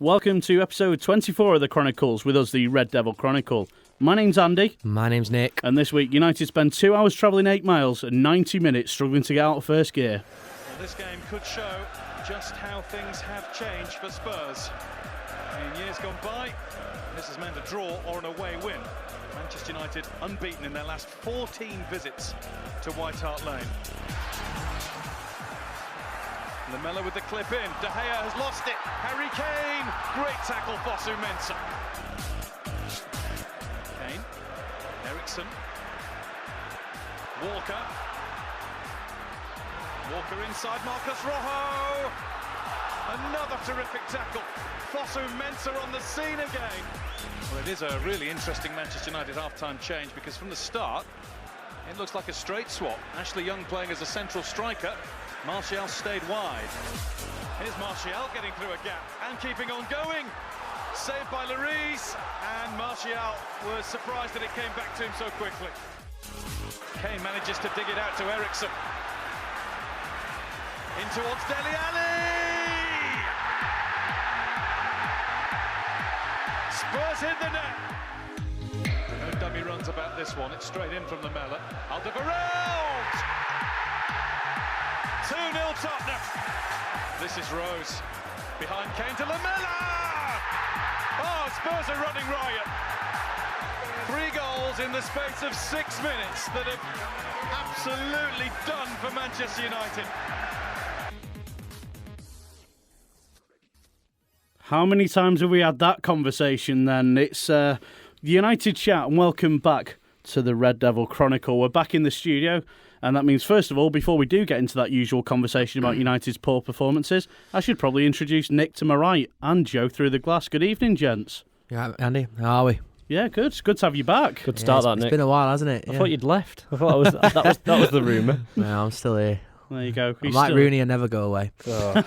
Welcome to episode 24 of the Chronicles, with us, the Red Devil Chronicle. My name's Andy. My name's Nick. And this week, United spend 2 hours travelling 8 miles and 90 minutes struggling to get out of first gear. Well, this game could show just how things have changed for Spurs. In years gone by, this has meant a draw or an away win. Manchester United unbeaten in their last 14 visits to White Hart Lane. Lamella with the clip in. De Gea has lost it. Harry Kane. Great tackle, Fosu Mensah. Kane. Eriksen. Walker. Walker inside Marcus Rojo. Another terrific tackle. Fosu Mensah on the scene again. Well, it is a really interesting Manchester United half-time change, because from the start, it looks like a straight swap. Ashley Young playing as a central striker. Martial stayed wide. Here's Martial getting through a gap and keeping on going. Saved by Lloris, and Martial was surprised that it came back to him so quickly. Kane manages to dig it out to Eriksen. In towards Dele Alli! Spurs hit the net. No dummy runs about this one. It's straight in from Lamella. Alderweireld! 2-0 Tottenham. This is Rose. Behind Kane to Lamella! Oh, Spurs are running riot. 3 goals in the space of 6 minutes that have absolutely done for Manchester United. How many times have we had that conversation then? It's the United chat, and welcome back to the Red Devil Chronicle. We're back in the studio, and that means, first of all, before we do get into that usual conversation about United's poor performances, I should probably introduce Nick to my right and Joe through the glass. Good evening, gents. Yeah, Andy, how are we? Yeah, good. It's good to have you back. Good start, that, Nick. It's been a while, hasn't it? I thought you'd left. I thought that was the rumour. No, I'm still here. There you go. I'm like Rooney, I never go away. Oh.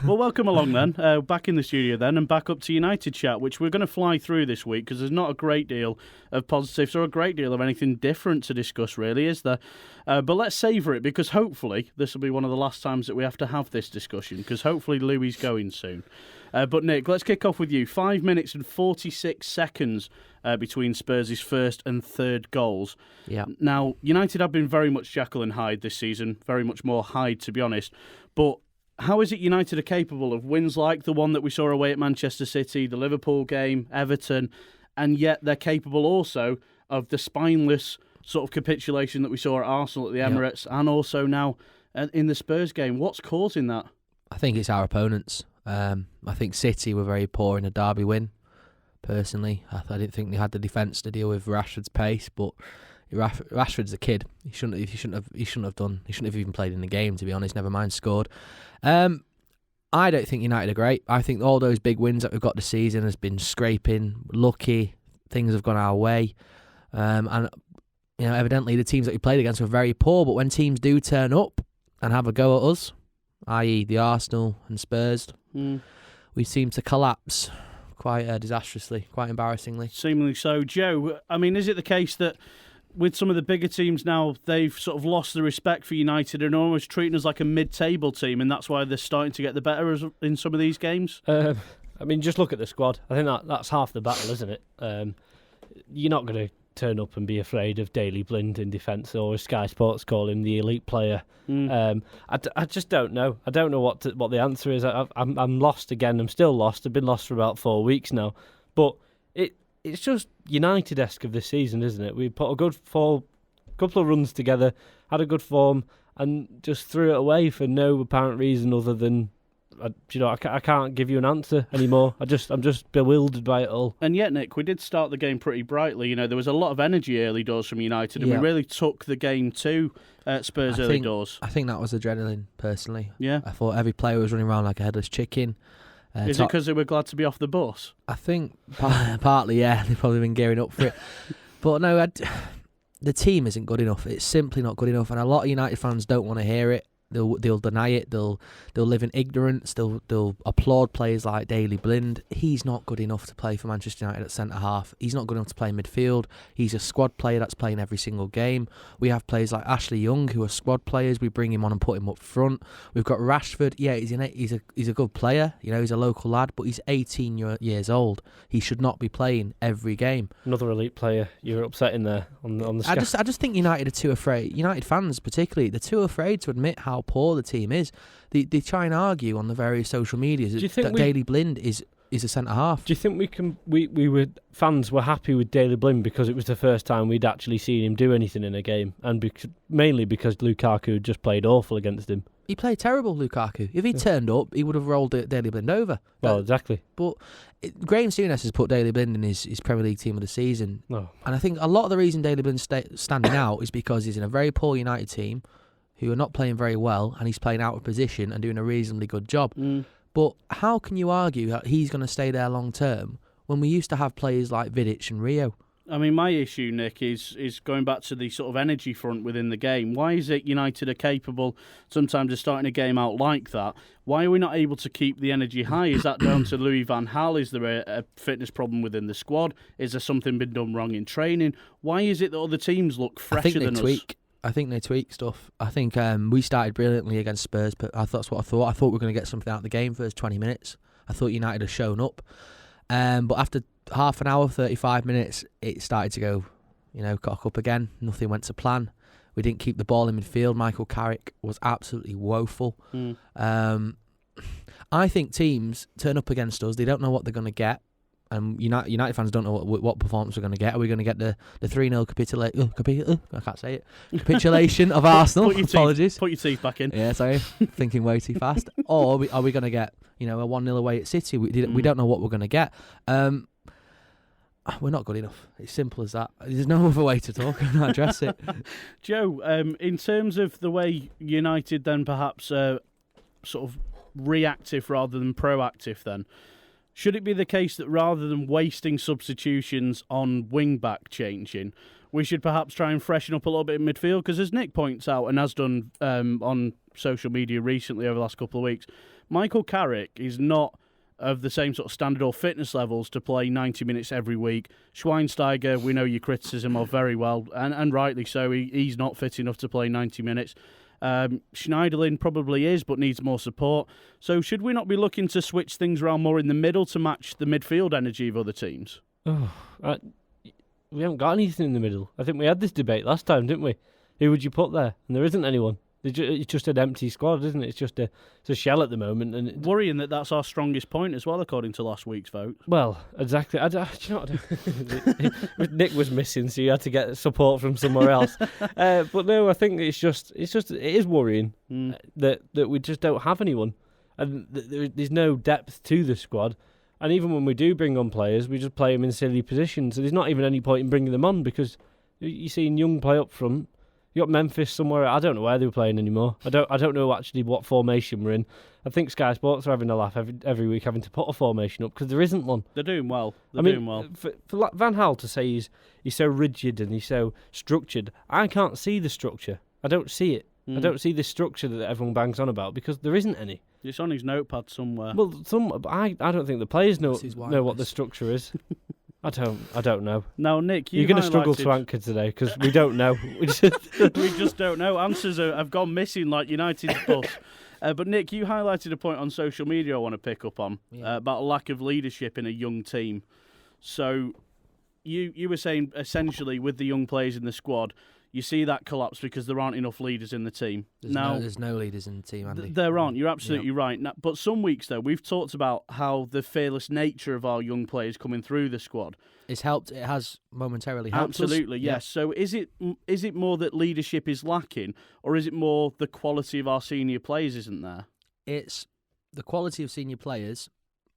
Well, welcome along then. Back in the studio then, and back up to United chat, which we're going to fly through this week, because there's not a great deal of positives or a great deal of anything different to discuss, really, is there? But let's savour it, because hopefully this will be one of the last times that we have to have this discussion, because hopefully Louis going soon. But Nick, let's kick off with you. 5 minutes and 46 seconds between Spurs' first and third goals. Yeah. Now, United have been very much Jekyll and Hyde this season, very much more Hyde, to be honest. But how is it United are capable of wins like the one that we saw away at Manchester City, the Liverpool game, Everton, and yet they're capable also of the spineless sort of capitulation that we saw at Arsenal at the Emirates, and also now in the Spurs game? What's causing that? I think it's our opponents. I think City were very poor in a derby win. Personally, I didn't think they had the defence to deal with Rashford's pace, but Rashford's a kid. He shouldn't have even played in the game, to be honest. Never mind scored. I don't think United are great. I think all those big wins that we've got this season has been scraping, lucky. Things have gone our way, and evidently the teams that we played against were very poor. But when teams do turn up and have a go at us, i.e. the Arsenal and Spurs, we seem to collapse quite disastrously, quite embarrassingly. Seemingly so. Joe, I mean, is it the case that with some of the bigger teams now, they've sort of lost the respect for United and almost treating us like a mid-table team, and that's why they're starting to get the better in some of these games? I mean, just look at the squad. I think that's half the battle, isn't it? You're not going to turn up and be afraid of Daley Blind in defence, or as Sky Sports call him, the elite player. I just don't know. I don't know what the answer is. I'm lost again. I'm still lost. I've been lost for about 4 weeks now. But it's just United-esque of this season, isn't it? We put a good couple of runs together, had a good form, and just threw it away for no apparent reason other than I can't give you an answer anymore. I'm just bewildered by it all. And yet, Nick, we did start the game pretty brightly. There was a lot of energy early doors from United, and we really took the game to Spurs early doors. I think that was adrenaline, personally. Yeah. I thought every player was running around like a headless chicken. Is it because they were glad to be off the bus? I think partly, yeah. They've probably been gearing up for it. But no, the team isn't good enough. It's simply not good enough, and a lot of United fans don't want to hear it. They'll deny it. They'll live in ignorance. They'll applaud players like Daley Blind. He's not good enough to play for Manchester United at centre half. He's not good enough to play midfield. He's a squad player that's playing every single game. We have players like Ashley Young who are squad players. We bring him on and put him up front. We've got Rashford. Yeah, he's a good player. You know, he's a local lad, but he's 18 years old. He should not be playing every game. Another elite player you're upsetting there on the I just think United are too afraid. United fans particularly, they're too afraid to admit how poor the team is. They try and argue on the various social medias that Daley Blind is a centre half. Do you think fans were happy with Daley Blind because it was the first time we'd actually seen him do anything in a game, and mainly because Lukaku had just played awful against him? He played terrible, Lukaku. If he turned up, he would have rolled Daley Blind over. Well, exactly. But Graham Souness has put Daley Blind in his Premier League team of the season. Oh. And I think a lot of the reason Daley Blind's standing out is because he's in a very poor United team who are not playing very well, and he's playing out of position and doing a reasonably good job. But how can you argue that he's going to stay there long term when we used to have players like Vidic and Rio? I mean, my issue, Nick, is going back to the sort of energy front within the game. Why is it United are capable sometimes of starting a game out like that? Why are we not able to keep the energy high? Is that down to Louis van Gaal? Is there a fitness problem within the squad? Is there something been done wrong in training? Why is it that other teams look fresher than us? I think they tweak stuff. I think we started brilliantly against Spurs, but that's what I thought. I thought we were going to get something out of the game first 20 minutes. I thought United had shown up. But after half an hour, 35 minutes, it started to go, cock up again. Nothing went to plan. We didn't keep the ball in midfield. Michael Carrick was absolutely woeful. I think teams turn up against us. They don't know what they're going to get. And United fans don't know what performance we're going to get. Are we going to get the 3-0 capitulation of Arsenal? Apologies. Put your teeth back in. Yeah, sorry. Thinking way too fast. Or are we going to get a 1-0 away at City? We don't know what we're going to get. We're not good enough. It's simple as that. There's no other way to talk and address it. Joe, in terms of the way United then perhaps sort of reactive rather than proactive then, should it be the case that rather than wasting substitutions on wing-back changing, we should perhaps try and freshen up a little bit in midfield? Because as Nick points out and has done on social media recently over the last couple of weeks, Michael Carrick is not of the same sort of standard or fitness levels to play 90 minutes every week. Schweinsteiger, we know your criticism of very well, and rightly so. He's not fit enough to play 90 minutes. Schneiderlin probably is, but needs more support. So should we not be looking to switch things around more in the middle to match the midfield energy of other teams? We haven't got anything in the middle. I think we had this debate last time, didn't we? Who would you put there? And there isn't anyone. It's just an empty squad, isn't it? It's just a shell at the moment. And worrying that's our strongest point as well, according to last week's vote. Well, exactly. Do you know what? Nick was missing, so you had to get support from somewhere else. But no, I think it is worrying that we just don't have anyone, and there's no depth to the squad. And even when we do bring on players, we just play them in silly positions. So there's not even any point in bringing them on because you're seeing Young play up front. You got Memphis somewhere. I don't know where they're playing anymore. I don't know actually what formation we're in. I think Sky Sports are having a laugh every week having to put a formation up because there isn't one. They're doing well. Doing well. For Van Gaal to say he's so rigid and he's so structured, I can't see the structure. I don't see it. I don't see the structure that everyone bangs on about because there isn't any. It's on his notepad somewhere. Well, I don't think the players know what the structure is. I don't know. Now, Nick, you're going to struggle to anchor today because we don't know. We just don't know. Answers have gone missing like United's bus. But Nick, you highlighted a point on social media I want to pick up on about a lack of leadership in a young team. So you were saying essentially with the young players in the squad, you see that collapse because there aren't enough leaders in the team. There's no leaders in the team, Andy. There aren't. You're absolutely right. Now, but some weeks, though, we've talked about how the fearless nature of our young players coming through the squad. It's helped. It has momentarily helped us. Absolutely, yes. So is it more that leadership is lacking, or is it more the quality of our senior players isn't there? It's the quality of senior players,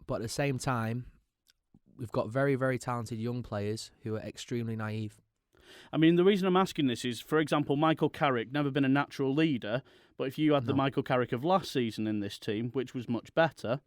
but at the same time, we've got very, very talented young players who are extremely naive. I mean, the reason I'm asking this is, for example, Michael Carrick, never been a natural leader, but if you had the Michael Carrick of last season in this team, which was much better,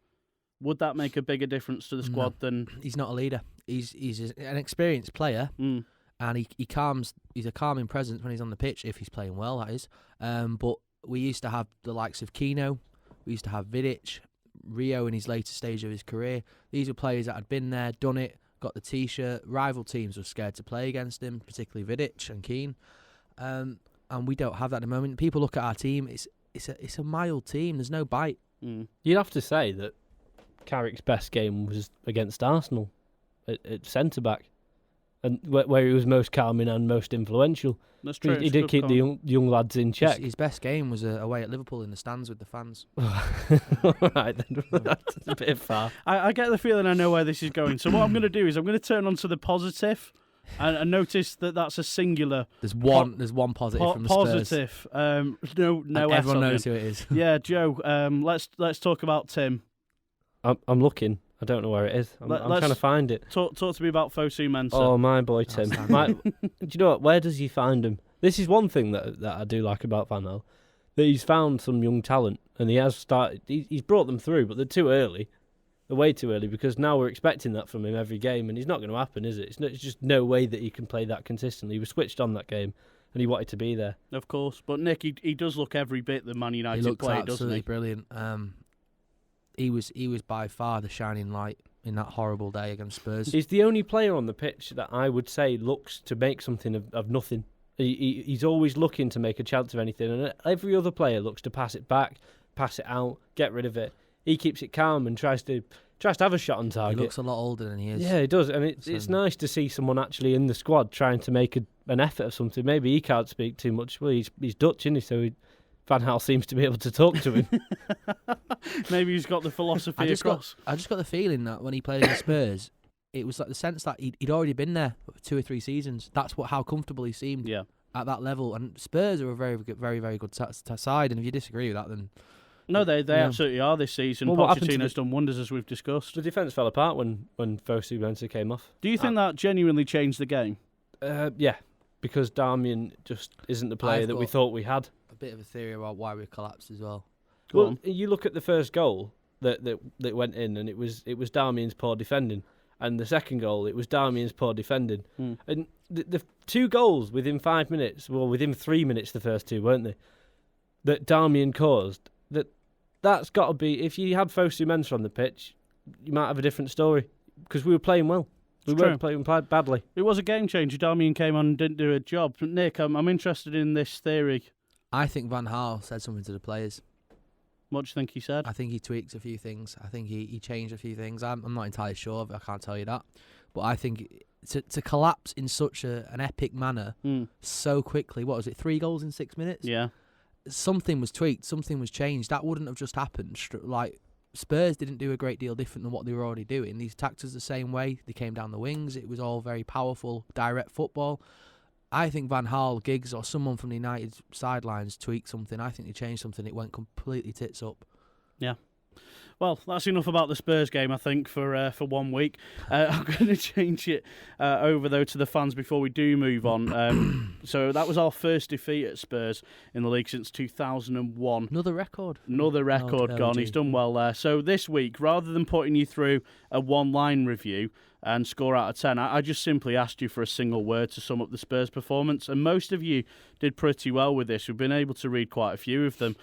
would that make a bigger difference to the squad than... He's not a leader. He's an experienced player, and he calms. He's a calming presence when he's on the pitch, if he's playing well, that is. But we used to have the likes of Keno, we used to have Vidic, Rio in his later stage of his career. These were players that had been there, done it, got the T-shirt. Rival teams were scared to play against him, particularly Vidic and Keane. And we don't have that at the moment. People look at our team; it's a mild team. There's no bite. You'd have to say that Carrick's best game was against Arsenal at centre back, and where he was most calming and most influential. That's true. He did keep the young lads in check. His best game was away at Liverpool in the stands with the fans. Right then, that's a bit far. I get the feeling I know where this is going. So what I'm going to do is I'm going to turn on to the positive, and notice that that's a singular. There's one positive from the Spurs. Positive. No. Everyone knows who it is. Yeah, Joe. Let's talk about Tim. I'm looking. I don't know where it is. I'm trying to find it. Talk to me about Fosu Mensah. Oh, my boy Tim. Do you know what? Where does he find him? This is one thing that I do like about Van Gaal, that he's found some young talent, and he has started. He's brought them through, but they're too early. They're way too early, because now we're expecting that from him every game, and it's not going to happen, is it? It's just no way that he can play that consistently. He was switched on that game, and he wanted to be there. Of course, but Nick, he does look every bit the Man United play, doesn't he? He looks absolutely brilliant. He was by far the shining light in that horrible day against Spurs. He's the only player on the pitch that I would say looks to make something of nothing. He's always looking to make a chance of anything, and every other player looks to pass it back, pass it out, get rid of it. He keeps it calm and tries to have a shot on target. He looks a lot older than he is. Yeah, he does, and it's nice to see someone actually in the squad trying to make an effort of something. Maybe he can't speak too much. Well, he's Dutch, isn't he? So Van Gaal seems to be able to talk to him. Maybe he's got the philosophy across. I just got the feeling that when he played in Spurs, it was like the sense that he'd already been there for 2 or 3 seasons. That's how comfortable he seemed at that level. And Spurs are a very, very, very good side. And if you disagree with that, then no, they absolutely are this season. Well, Pochettino's done wonders, as we've discussed. The defence fell apart when Fosu Mensah came off. Do you think that genuinely changed the game? Yeah, because Darmian just isn't the player that we thought we had. A bit of a theory about why we collapsed as well. Well, you look at the first goal that went in, and it was Darmian's poor defending, and the second goal, it was Darmian's poor defending, and the 2 goals within 5 minutes, well, within 3 minutes, the first 2, weren't they? That Darmian caused. That's got to be. If you had Fosu Mensah on the pitch, you might have a different story, because we were playing well. We weren't playing badly. It was a game changer. Darmian came on and didn't do a job. But Nick, I'm interested in this theory. I think Van Gaal said something to the players. What do you think he said? I think he tweaked a few things. I think he changed a few things. I'm not entirely sure, but I can't tell you that. But I think to collapse in such an epic manner so quickly, what was it, 3 goals in 6 minutes? Yeah. Something was tweaked, something was changed. That wouldn't have just happened. Like, Spurs didn't do a great deal different than what they were already doing. These attacked us the same way. They came down the wings. It was all very powerful, direct football. I think Van Gaal, Giggs, or someone from the United sidelines tweaked something. I think they changed something. It went completely tits up. Yeah. Well, that's enough about the Spurs game, I think, for 1 week. I'm going to change it over, though, to the fans before we do move on. So that was our first defeat at Spurs in the league since 2001. Another record Gone. He's done well there. So this week, rather than putting you through a one-line review and score out of 10, I just simply asked you for a single word to sum up the Spurs performance, and most of you did pretty well with this. We've been able to read quite a few of them.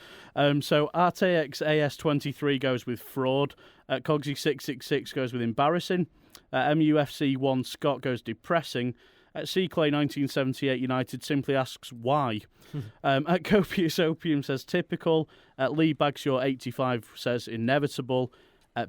So RTXAS23 goes with fraud, Cogsy666 goes with embarrassing, MUFC1 Scott goes depressing, C-Clay 1978 United simply asks why. At Copious Opium says typical, Lee Bagshaw 85 says inevitable,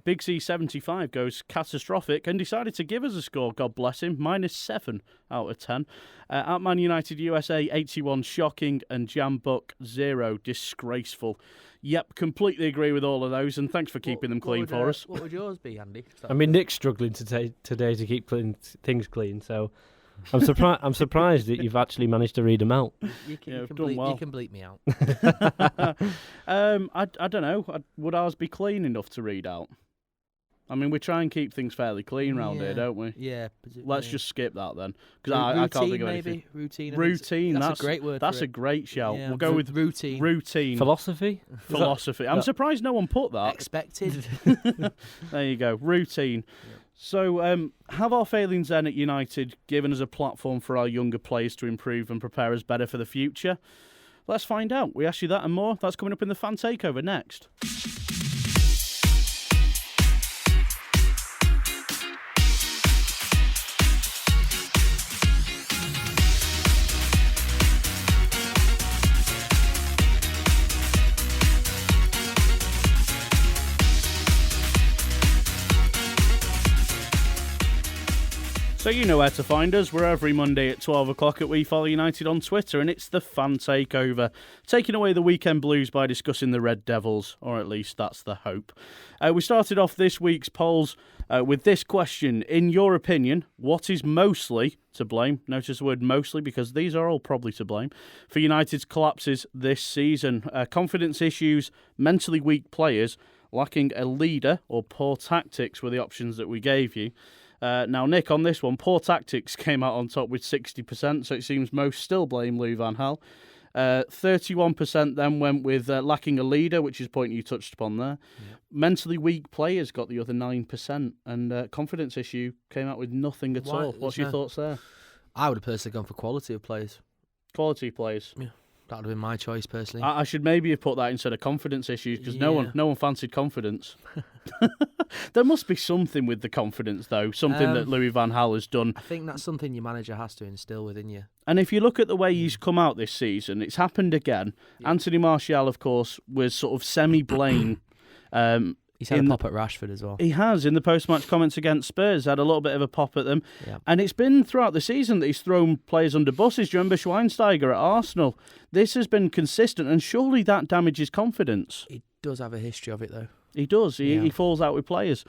Big C75 goes catastrophic and decided to give us a score, God bless him, -7 out of 10. At Man United USA 81 shocking and Jambuck 0 disgraceful. Yep, completely agree with all of those, and thanks for keeping them clean for us. What would yours be, Andy? I mean, Nick's struggling today to keep things clean, so I'm surprised that you've actually managed to read them out. You can bleep me out. I don't know. Would ours be clean enough to read out? I mean, we try and keep things fairly clean round here, don't we? Yeah. Let's just skip that then, because I can't think of anything. Routine. That's a great word. That's a great shout. Yeah, we'll go with routine. Philosophy. I'm surprised no one put that. Expected. There you go. Routine. Yeah. So, have our failings then at United given us a platform for our younger players to improve and prepare us better for the future? Let's find out. We ask you that and more. That's coming up in the Fan Takeover next. So you know where to find us. We're every Monday at 12 o'clock at We Follow United on Twitter, and it's the Fan Takeover, taking away the weekend blues by discussing the Red Devils, or at least that's the hope. We started off this week's polls with this question. In your opinion, what is mostly to blame? Notice the word mostly, because these are all probably to blame for United's collapses this season. Confidence issues, mentally weak players, lacking a leader, or poor tactics were the options that we gave you. Now, Nick, on this one, poor tactics came out on top with 60%, so it seems most still blame Lou Van Gaal. 31% then went with lacking a leader, which is a point you touched upon there. Yep. Mentally weak players got the other 9%, and confidence issue came out with nothing at all. What's your thoughts there? I would have personally gone for quality of players. Quality players? Yeah. That would have been my choice, personally. I should maybe have put that instead of confidence issues, because no one fancied confidence. There must be something with the confidence, though, something that Louis Van Gaal has done. I think that's something your manager has to instill within you. And if you look at the way he's come out this season, it's happened again. Yeah. Anthony Martial, of course, was sort of semi-blame. He's had a pop at Rashford as well. He has, in the post-match comments against Spurs, had a little bit of a pop at them. Yeah. And it's been throughout the season that he's thrown players under buses. Do you remember Schweinsteiger at Arsenal? This has been consistent, and surely that damages confidence. He does have a history of it, though. He does. He falls out with players.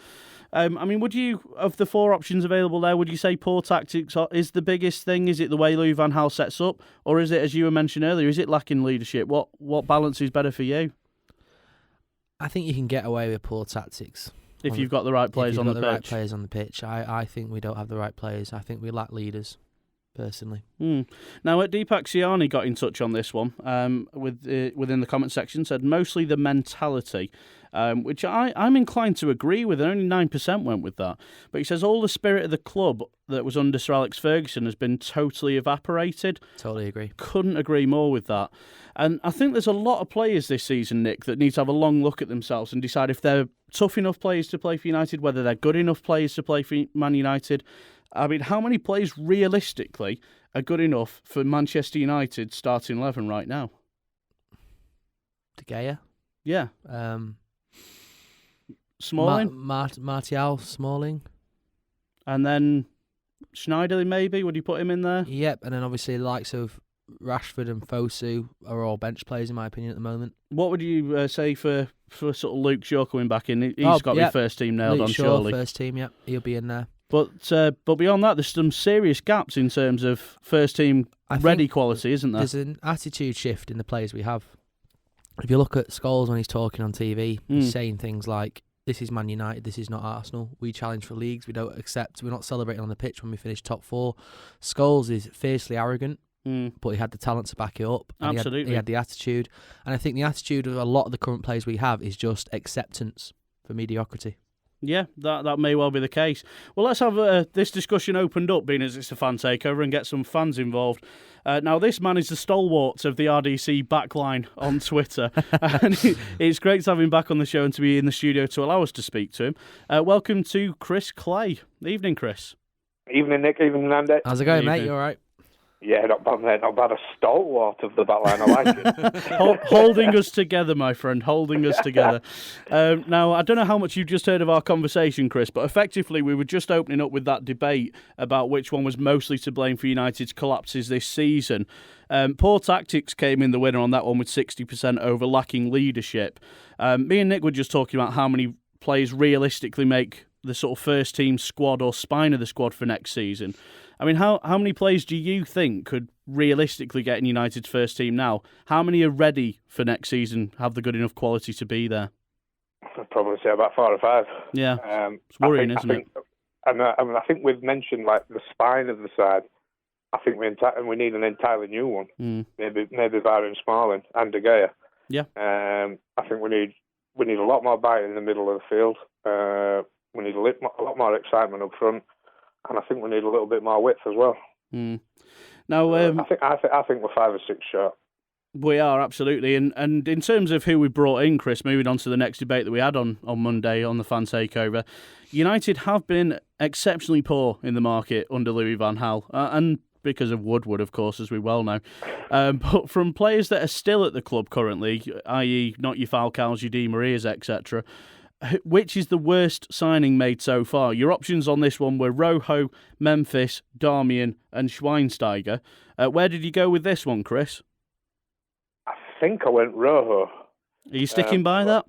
I mean, would you, of the four options available there, would you say poor tactics is the biggest thing? Is it the way Louis Van Gaal sets up? Or is it, as you were mentioning earlier, is it lacking leadership? What balance is better for you? I think you can get away with poor tactics if you've got the right players on the pitch. Right players on the pitch. I think we don't have the right players. I think we lack leaders, personally. Now, Deepak Siani got in touch on this one within the comment section, said mostly the mentality, which I'm inclined to agree with. Only 9% went with that. But he says all the spirit of the club that was under Sir Alex Ferguson has been totally evaporated. Totally agree. Couldn't agree more with that. And I think there's a lot of players this season, Nick, that need to have a long look at themselves and decide if they're tough enough players to play for United, whether they're good enough players to play for Man United. I mean, how many players realistically are good enough for Manchester United starting 11 right now? De Gea? Yeah. Smalling? Martial, Smalling. And then Schneiderlin, maybe? Would you put him in there? Yep, and then obviously the likes of Rashford and Fosu are all bench players, in my opinion, at the moment. What would you say for sort of Luke Shaw coming back in? He's got his first team nailed Luke on, Shaw, surely. First team, yep. He'll be in there. But beyond that, there's some serious gaps in terms of first team ready quality, isn't there? There's an attitude shift in the players we have. If you look at Scholes when he's talking on TV, he's saying things like, this is Man United, this is not Arsenal. We challenge for leagues, we're not celebrating on the pitch when we finish top four. Scholes is fiercely arrogant. But he had the talent to back it up. And Absolutely. He had the attitude. And I think the attitude of a lot of the current players we have is just acceptance for mediocrity. Yeah, that may well be the case. Well, let's have this discussion opened up, being as it's a fan takeover, and get some fans involved. Now, this man is the stalwart of the RDC backline on Twitter. And it's great to have him back on the show and to be in the studio to allow us to speak to him. Welcome to Chris Clay. Evening, Chris. Evening, Nick. Evening, Andy. How's it going, mate? You all right? Yeah, not bad, mate. Not bad. A stalwart of the backline. I like it. Holding us together, my friend. Holding us together. Now, I don't know how much you've just heard of our conversation, Chris, but effectively we were just opening up with that debate about which one was mostly to blame for United's collapses this season. Poor tactics came in the winner on that one with 60% over lacking leadership. Me and Nick were just talking about how many players realistically make the sort of first team squad or spine of the squad for next season. I mean, how many players do you think could realistically get in United's first team now? How many are ready for next season, have the good enough quality to be there? I'd probably say about 4 or 5. Yeah, it's worrying, isn't it? I think we've mentioned like the spine of the side. I think we need an entirely new one. Maybe Byron Smalling and De Gea. Yeah. I think we need a lot more bite in the middle of the field. We need a lot more excitement up front. And I think we need a little bit more width as well. Now, I think we're 5 or 6 short. We are, absolutely. And in terms of who we brought in, Chris, moving on to the next debate that we had on Monday on the Fan Takeover, United have been exceptionally poor in the market under Louis van Gaal, and because of Woodward, of course, as we well know. But from players that are still at the club currently, i.e. not your Falcaos, your Di Marias, etc., which is the worst signing made so far? Your options on this one were Rojo, Memphis, Darmian and Schweinsteiger. Where did you go with this one, Chris? I think I went Rojo. Are you sticking by that?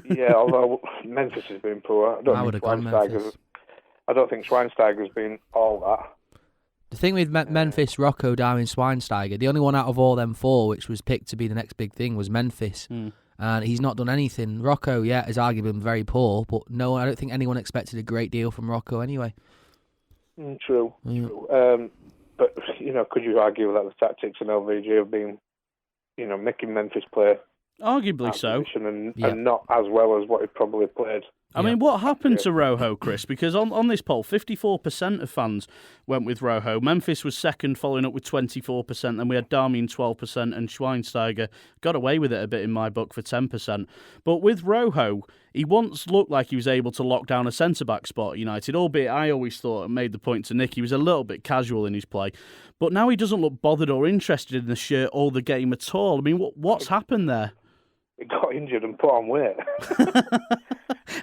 Yeah, although Memphis has been poor. I would have gone Memphis. I don't think Schweinsteiger's been all that. The thing with Memphis, Rocco, Darwin, Schweinsteiger, the only one out of all them four which was picked to be the next big thing was Memphis. And he's not done anything. Rocco, yeah, has arguably been very poor, but no, I don't think anyone expected a great deal from Rocco anyway. True. But, could you argue that the tactics in LVG have been, making Memphis play arguably so, and not as well as what he probably played. I mean, what happened to Rojo, Chris? Because on this poll, 54% of fans went with Rojo. Memphis was second, following up with 24%. Then we had Darmian 12%, and Schweinsteiger got away with it a bit in my book for 10%. But with Rojo, he once looked like he was able to lock down a centre-back spot at United, albeit I always thought, and made the point to Nick, he was a little bit casual in his play. But now he doesn't look bothered or interested in the shirt or the game at all. I mean, what's happened there? He got injured and put on weight.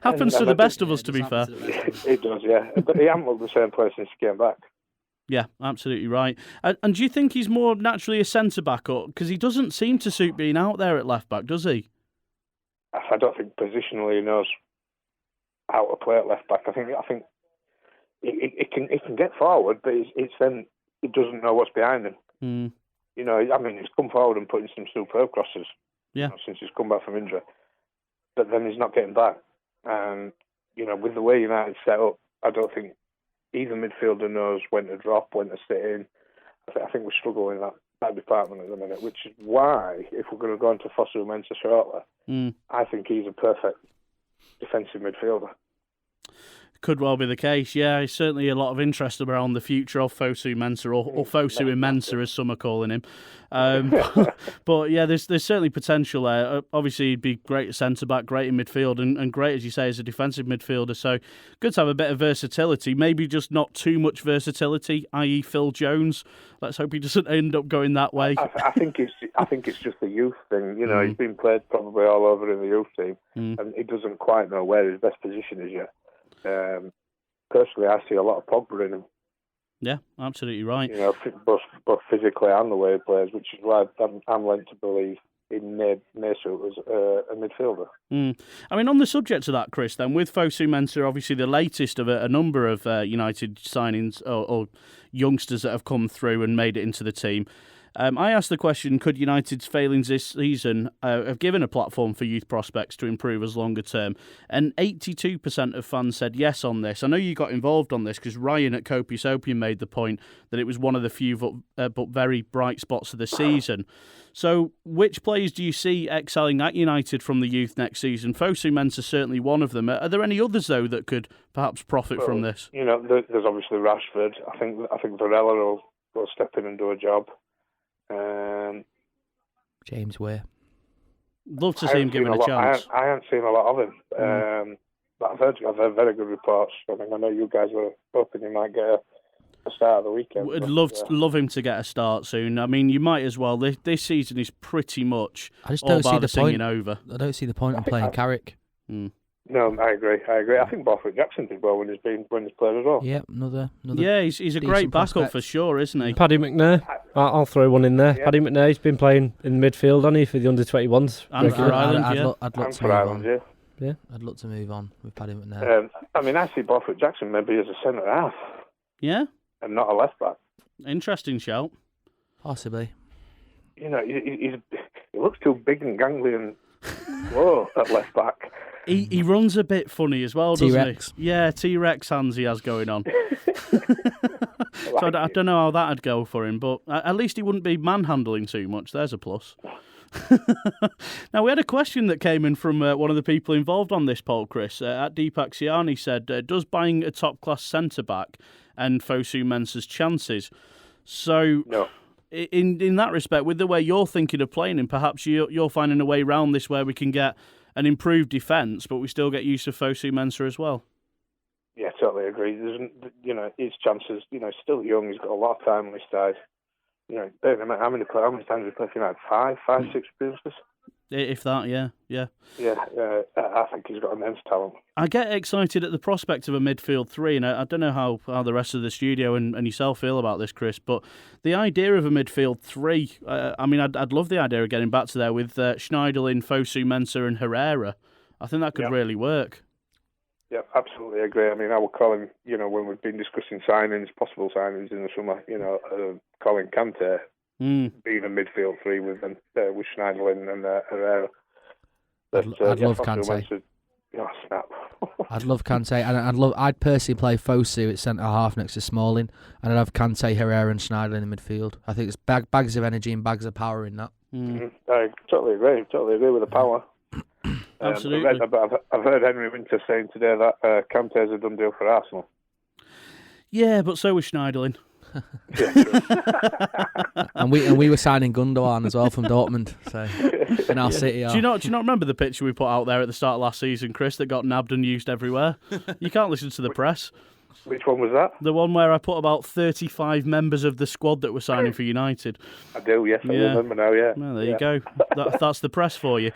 Happens to the best of us, to be fair. It does, yeah. But he hasn't looked the same place since he came back. Yeah, absolutely right. And do you think he's more naturally a centre-back? Because he doesn't seem to suit being out there at left-back, does he? I don't think positionally he knows how to play at left-back. I think it can get forward, but it's then he doesn't know what's behind him. He's come forward and put in some superb crosses. Yeah. Since he's come back from injury. But then he's not getting back. And, with the way United's set up, I don't think either midfielder knows when to drop, when to sit in. I think we struggle in that department at the minute, which is why, if we're going to go into Fosu-Mensah shortly, I think he's a perfect defensive midfielder. Could well be the case, yeah. There's certainly a lot of interest around the future of Fosu-Mensah, or Fosu-Mensah, as some are calling him. But yeah, there's certainly potential there. Obviously, he'd be great at centre-back, great in midfield, and great, as you say, as a defensive midfielder. So good to have a bit of versatility. Maybe just not too much versatility, i.e. Phil Jones. Let's hope he doesn't end up going that way. I think it's just a youth thing. He's been played probably all over in the youth team, and he doesn't quite know where his best position is yet. Personally, I see a lot of Pogba in him. Yeah, absolutely right. Both physically and the way he plays, which is why I'm led to believe he may suit as a midfielder. I mean, on the subject of that, Chris, then, with Fosu-Mensah, obviously the latest of a number of United signings or youngsters that have come through and made it into the team. I asked the question, could United's failings this season have given a platform for youth prospects to improve as longer term? And 82% of fans said yes on this. I know you got involved on this because Ryan at Copious Opium made the point that it was one of the few but very bright spots of the season. So which players do you see excelling at United from the youth next season? Fosu-Mensah is certainly one of them. Are there any others, though, that could perhaps profit from this? There's obviously Rashford. I think Varela will step in and do a job. James Weir. Love to see him given a chance. I haven't seen a lot of him. But I've heard very good reports. I know you guys were hoping he might get a start of the weekend. Would love him to get a start soon. I mean, you might as well. This season is pretty much all bar the singing over. I don't see the point in playing Carrick. No, I agree. I think Borthwick Jackson did well when he's played as well. Yeah, another. Yeah, he's a great backup for sure, isn't he? Paddy McNair. I'll throw one in there. Yeah. Paddy McNair's been playing in the midfield, hasn't he, for the under-21s? And for Ireland, I'd look to move on. Yeah. I'd look to move on with Paddy McNair. I see Borthwick Jackson maybe as a centre half. Yeah. And not a left back. Interesting shout. Possibly. He looks too big and gangly and slow at left back. He runs a bit funny as well, doesn't T-Rex. he? Yeah, T-Rex hands he has going on. So I don't know how that'd go for him, but at least he wouldn't be manhandling too much. There's a plus. Now, we had a question that came in from one of the people involved on this poll, Chris. At Deepak Siani said, does buying a top-class centre-back end Fosu-Mensah's chances? So, no. in that respect, with the way you're thinking of playing him, perhaps you're finding a way around this where we can get an improved defence, but we still get use of Fosu-Mensah as well. Yeah, totally agree. There's, his chances. Still young. He's got a lot of time on his side. How many times we played United? Five, six appearances. If that, yeah. Yeah, I think he's got immense talent. I get excited at the prospect of a midfield three, and I don't know how the rest of the studio and yourself feel about this, Chris, but the idea of a midfield three, I'd love the idea of getting back to there with Schneiderlin, Fosu-Mensah and Herrera. I think that could really work. Yeah, absolutely agree. I mean, I would call him, when we've been discussing possible signings in the summer, calling Kante being a midfield three with Schneiderlin and Herrera. I'd love Kante. Oh, snap. I'd love Kante, and I'd personally play Fosu at centre half next to Smalling, and I'd have Kante, Herrera, and Schneiderlin in midfield. I think there's bags of energy and bags of power in that. I totally agree. With the power. Absolutely. I've heard Henry Winter saying today that Kante's a done deal for Arsenal. Yeah, but so was Schneiderlin. and we were signing Gundogan as well from Dortmund. So in our city. Do you not remember the picture we put out there at the start of last season, Chris, that got nabbed and used everywhere? You can't listen to the press. Which one was that? The one where I put about 35 members of the squad that were signing for United. I do, yes, I remember now, yeah. Well, there you go. That's the press for you.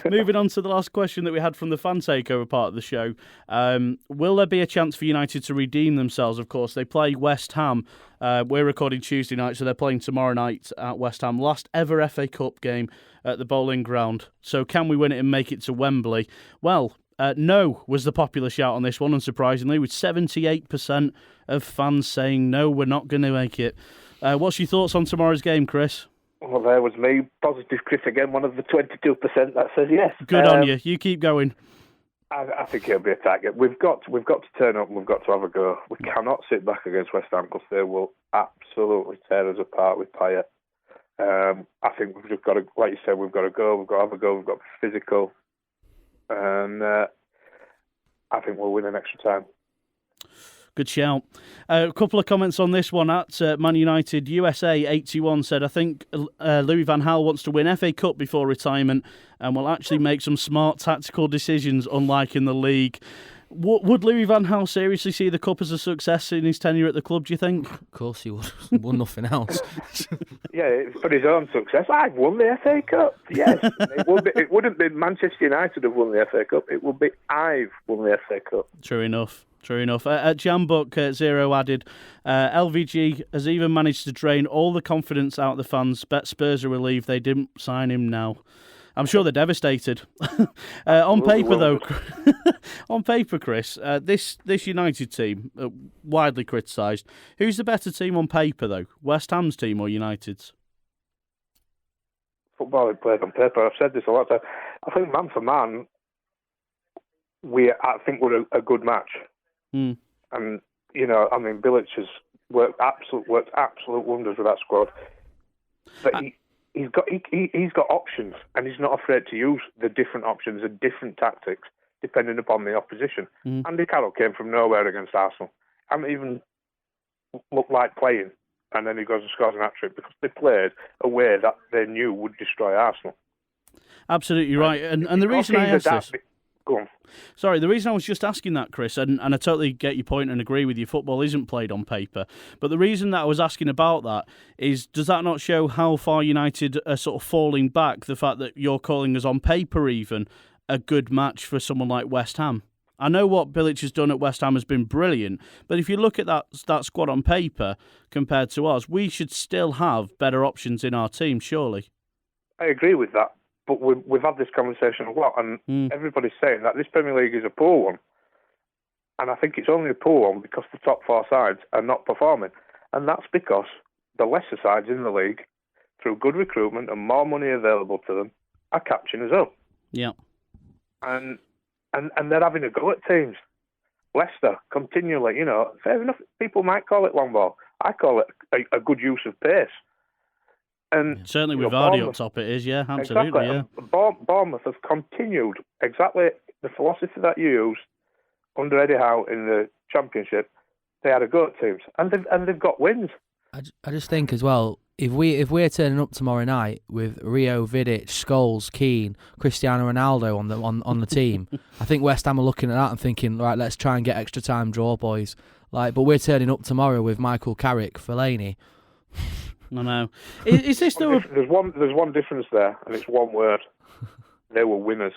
Moving on to the last question that we had from the fan takeover part of the show. Will there be a chance for United to redeem themselves? Of course, they play West Ham. We're recording Tuesday night, so they're playing tomorrow night at West Ham. Last ever FA Cup game at the Bowling Ground. So can we win it and make it to Wembley? Well, no was the popular shout on this one, unsurprisingly, with 78% of fans saying no, we're not going to make it. What's your thoughts on tomorrow's game, Chris? Well, there was me, positive Chris again, one of the 22% that says yes. Good on you. You keep going. I think it'll be a target. We've got to turn up and we've got to have a go. We cannot sit back against West Ham because they will absolutely tear us apart with Payet. I think we've just got to, like you said, we've got to go. We've got to have a go. We've got to be physical. And I think we'll win in extra time. Good shout. A couple of comments on this one at Man United USA 81 said, I think Louis van Gaal wants to win FA Cup before retirement and will actually make some smart tactical decisions, unlike in the league. Would Louis van Gaal seriously see the Cup as a success in his tenure at the club, do you think? Of course he would. Won nothing else. Yeah, for his own success. I've won the FA Cup. Yes. It wouldn't be Manchester United have won the FA Cup. It would be I've won the FA Cup. True enough. At Jambook, Zero added, LVG has even managed to drain all the confidence out of the fans. Bet Spurs are relieved they didn't sign him now. I'm sure they're devastated. On paper, though, Chris, this United team, widely criticised. Who's the better team on paper, though? West Ham's team or United's? Football is played on paper. I've said this a lot of times. I think man for man, I think we're a good match. And, Bilic has worked absolute wonders with that squad. But he's got options, and he's not afraid to use the different options and different tactics depending upon the opposition. Andy Carroll came from nowhere against Arsenal. Hadn't even looked like playing, and then he goes and scores an hat-trick because they played a way that they knew would destroy Arsenal. Absolutely right. And the reason I asked this... Go on. Sorry, the reason I was just asking that, Chris, and I totally get your point and agree with you, football isn't played on paper. But the reason that I was asking about that is, does that not show how far United are sort of falling back, the fact that you're calling us on paper even a good match for someone like West Ham? I know what Bilic has done at West Ham has been brilliant, but if you look at that squad on paper compared to us, we should still have better options in our team, surely. I agree with that. But we've had this conversation a lot, and everybody's saying that this Premier League is a poor one. And I think it's only a poor one because the top four sides are not performing. And that's because the lesser sides in the league, through good recruitment and more money available to them, are catching us up. Yeah. And they're having a go at teams. Leicester, continually, fair enough, people might call it long ball. I call it a good use of pace. And certainly with Vardy up top it is, yeah, absolutely, exactly. Yeah. Bournemouth have continued exactly the philosophy that you used under Eddie Howe in the Championship. They had a go at teams, and they've got wins. I just think as well, if we're turning up tomorrow night with Rio, Vidic, Scholes, Keane, Cristiano Ronaldo on the team, I think West Ham are looking at that and thinking, right, let's try and get extra time draw, boys. But we're turning up tomorrow with Michael Carrick, Fellaini. I know. Is this though? There's one difference there, and it's one word. They were winners.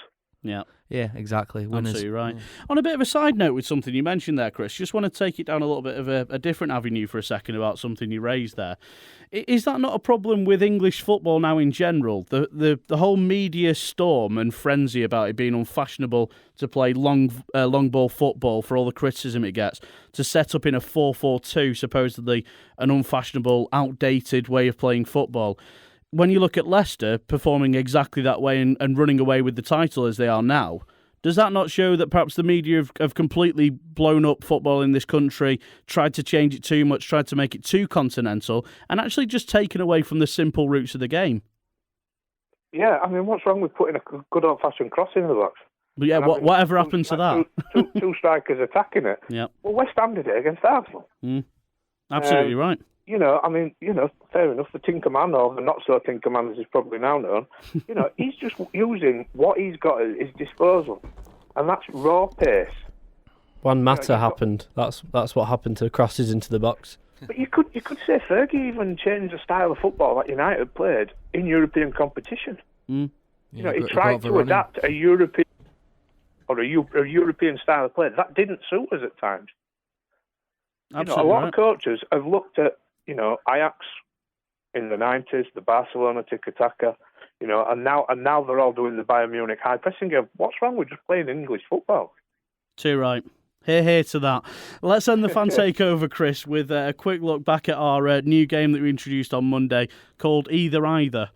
Yeah, exactly. Winners. Absolutely right. On a bit of a side note with something you mentioned there, Chris, just want to take it down a little bit of a different avenue for a second about something you raised there. Is that not a problem with English football now in general? The whole media storm and frenzy about it being unfashionable to play long ball football for all the criticism it gets, to set up in a 4-4-2, supposedly an unfashionable, outdated way of playing football. When you look at Leicester performing exactly that way and running away with the title as they are now, does that not show that perhaps the media have completely blown up football in this country, tried to change it too much, tried to make it too continental, and actually just taken away from the simple roots of the game? Yeah, I mean, what's wrong with putting a good old-fashioned cross in the box? But yeah, whatever happened to that? Two strikers attacking it. Yeah. Well, West Ham did it against Arsenal. Absolutely right. Fair enough, the Tinkerman, or the not-so-Tinkerman as he's probably now known, he's just using what he's got at his disposal, and that's raw pace. One matter happened. That's what happened to crosses into the box. But you could say Fergie even changed the style of football that United played in European competition. He tried to adapt a European or a European style of play. That didn't suit us at times. Absolutely a lot of coaches have looked at, Ajax in the 90s, the Barcelona tiki-taka, and now they're all doing the Bayern Munich high pressing game. What's wrong with just playing English football? Too right. Hear to that. Let's end the fan takeover, Chris, with a quick look back at our new game that we introduced on Monday called Either Either.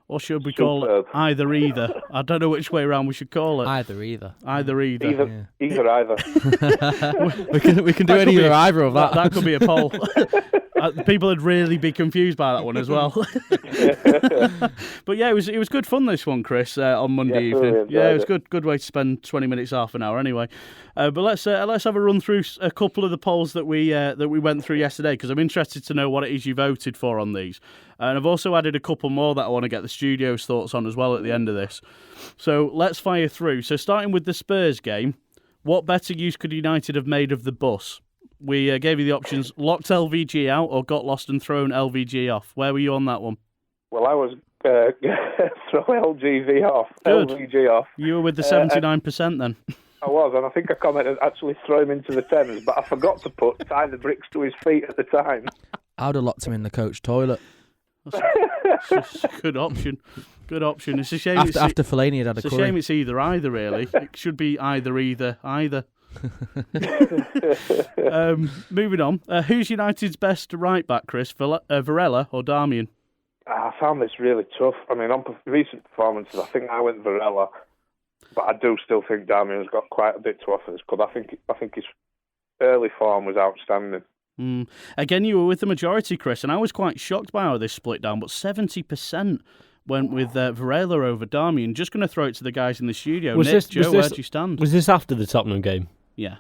Or should we call it Either Either? I don't know which way around we should call it. Either Either. Either Either. we can do either of that. That could be a poll. People would really be confused by that one as well. But yeah, it was good fun, this one, Chris, on Monday evening. Yeah, it was good way to spend 20 minutes, half an hour anyway. But let's have a run through a couple of the polls that we went through yesterday, because I'm interested to know what it is you voted for on these. And I've also added a couple more that I want to get the studio's thoughts on as well at the end of this. So let's fire through. So starting with the Spurs game, what better use could United have made of the bus? We gave you the options: locked LVG out or got lost and thrown LVG off. Where were you on that one? Well, I was throw LGV off. Good. LVG off. You were with the 79% then. I was, and I think I commented actually throw him into the Thames, but I forgot to tie the bricks to his feet at the time. I would have locked him in the coach toilet. That's a good option. Good option. It's a shame after Fellaini had a It's a curry. shame it's either, really. It should be either. Moving on. Who's United's best right back, Chris? Varela or Darmian? I found this really tough. I mean, on recent performances, I think I went Varela, but I do still think Darmian's got quite a bit to offer this club. I think his early form was outstanding. Again, you were with the majority, Chris, and I was quite shocked by how this split down, but 70% went with Varela over Darmian. Just going to throw it to the guys in the studio. Where do you stand? Was this after the Tottenham game? Yeah.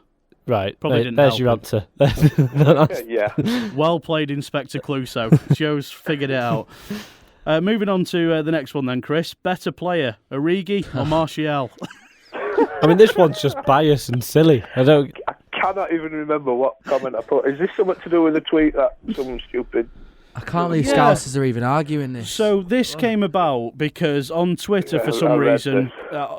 Right. Probably didn't There's help your answer. Yeah. Well played, Inspector Clouseau. Joe's figured it out. Moving on to the next one then, Chris. Better player, Origi or Martial? I mean, this one's just biased and silly. I cannot even remember what comment I put. Is this something to do with a tweet that some stupid... I can't believe Scousers are even arguing this. So this came about because on Twitter, for some reason,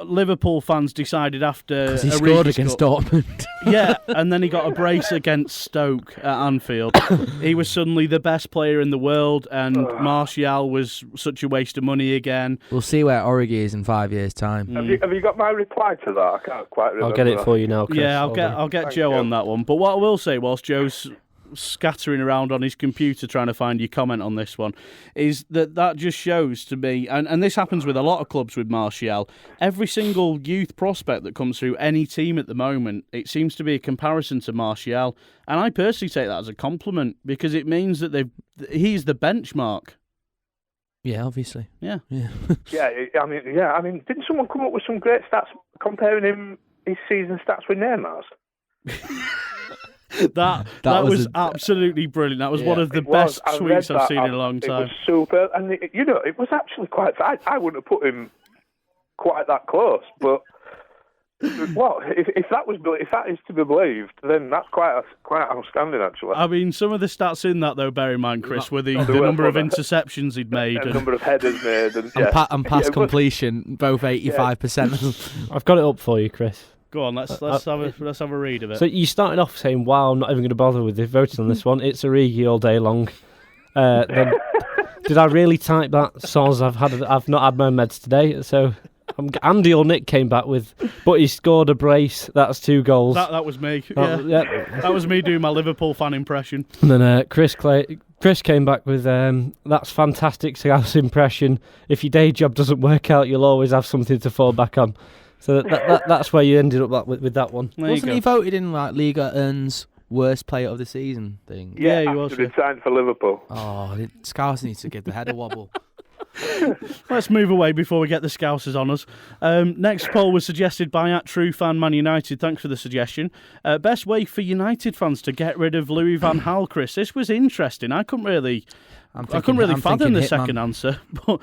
Liverpool fans decided after... Because he scored against Dortmund. Yeah, and then he got a brace against Stoke at Anfield. He was suddenly the best player in the world, and Martial was such a waste of money again. We'll see where Origi is in 5 years' time. Have you got my reply to that? I can't quite remember. I'll get it for you now, Chris. Yeah, I'll get Joe on that one. But what I will say, whilst Joe's scattering around on his computer trying to find your comment on this one, is that just shows to me, and this happens with a lot of clubs with Martial, every single youth prospect that comes through any team at the moment, it seems to be a comparison to Martial, and I personally take that as a compliment, because it means that he's the benchmark. Yeah, obviously. Yeah. I mean, didn't someone come up with some great stats comparing his season stats with Neymar's? That was absolutely brilliant. That was one of the best tweets I've seen in a long time. It was super, and it was actually quite. I wouldn't have put him quite that close, but well, if that is to be believed, then that's quite outstanding, actually. I mean, some of the stats in that, though, bear in mind, Chris, were the number of interceptions he'd made, and the number of headers made, and pass completion, both 85%. I've got it up for you, Chris. Go on, let's have a read of it. So you started off saying, "Wow, I'm not even going to bother with the voting on this one. It's Origi all day long." Then, did I really type that? Soz, I've not had my meds today, so. Andy or Nick came back with, but he scored a brace. That's 2 goals. That was me. That was me doing my Liverpool fan impression. And then Chris came back with, that's fantastic Scouse impression. If your day job doesn't work out, you'll always have something to fall back on. So that's where you ended up with that one. Wasn't he voted in like Liga Earns worst player of the season thing? Yeah, he was. After he signed for Liverpool. Oh, Scouse needs to give the head a wobble. Let's move away before we get the Scousers on us. Next poll was suggested by @TrueFan Man United. Thanks for the suggestion. Best way for United fans to get rid of Louis van Gaal, Chris. This was interesting. I couldn't really fathom the second answer, but